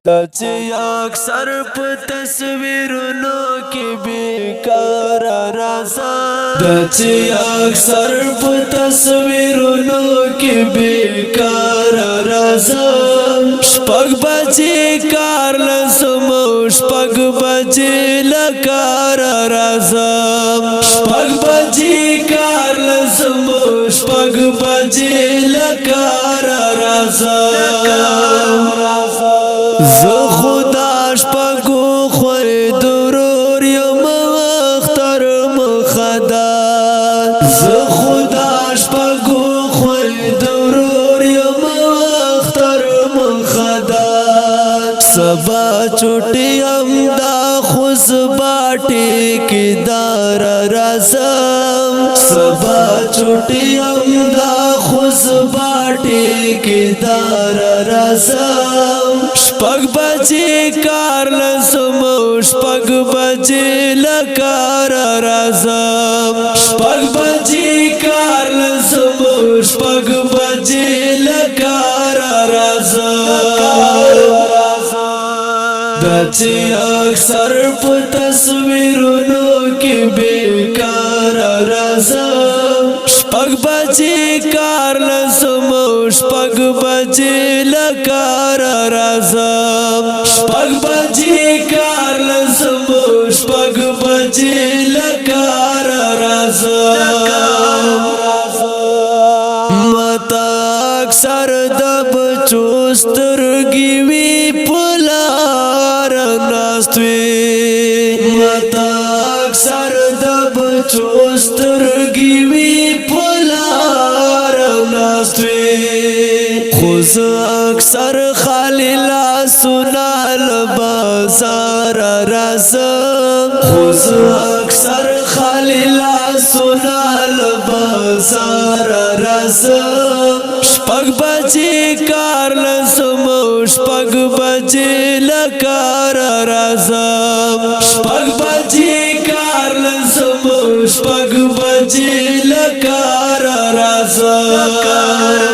چې اکثر په تصویرونو کې بیکار راځه چې اکثر په تصویرونو کې بیکار راځه شپږ بجې کار لسم شپږ بجې لکار راځه شپږ بجې کار لسم شپږ بجې لکار راځه زه خدا شپږو خوې درور یم اختر مخدا زه خدا شپږو خوې درور یم اختر مخدا سبا چوټي هم دا خوز باټي کې دار رازم سبا چوټي هم دا خوز باټي کې دار رازم شپږ بجې کار لسم شپږ بجې لکار راځم شپږ بجې کار لسم شپږ بجې لکار راځم چې اکثر په تصویرونو کې بیکار راځم شپږ بجې کار لسم شپږ بجې لکار راځم شپږ بجې کار لسم شپږ بجې لکار راځم متا اکثر د بچو سترګې وي پلار ناستوي متا اکثر د بچو سترګې وي پلار ناستوي خوز اکثر خالی لاسونه لبازار رازم خوز اکثر خالی لاسونه لبازار رازم شپږ بجې کار لسم شپږ بجې لکار رازم شپږ بجې کار لسم شپږ بجې لکار رازم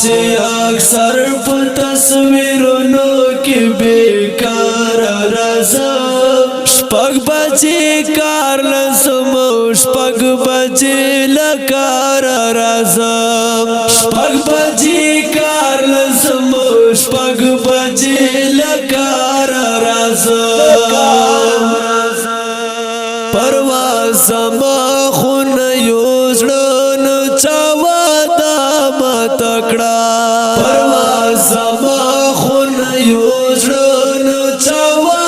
چې اکثر په تصویرونو کې بیکار راځم شپږ بجې کار لسم شپږ بجې لکار راځم شپږ بجې کار لسم شپږ بجې لکار راځم پرواز زما خون یو زړه نه چاوا تکړه پرواز زما خون یو زړه نه چاوا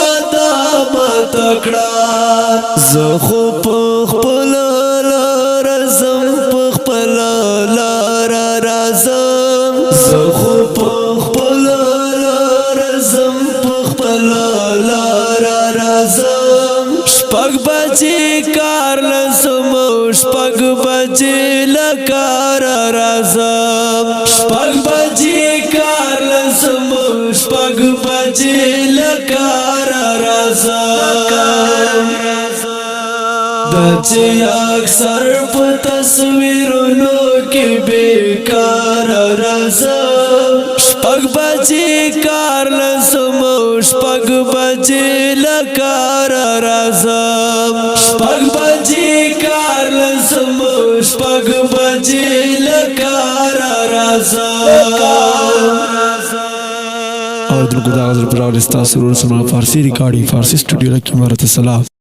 تکړه زه خو په خپل لار ځم په خپل لار راځم زه خو په خپل لار ځم په خپل لار راځم شپږ بجې کار لسم شپږ بجې لکار راځم شپږ بجې کار لسم شپږ بجې لکار راځم چې اکثر په تصویرونو کې بیکار راځم شپږ بجې کار لسم شپږ بجې لکار راځم شپږ بجې کار لسم شپږ بجې لکار راځم और दुर्गुदा पर स्टार सुरूर समा फारसी रिकॉर्डिंग फारसी स्टूडियो की इमारत सलाह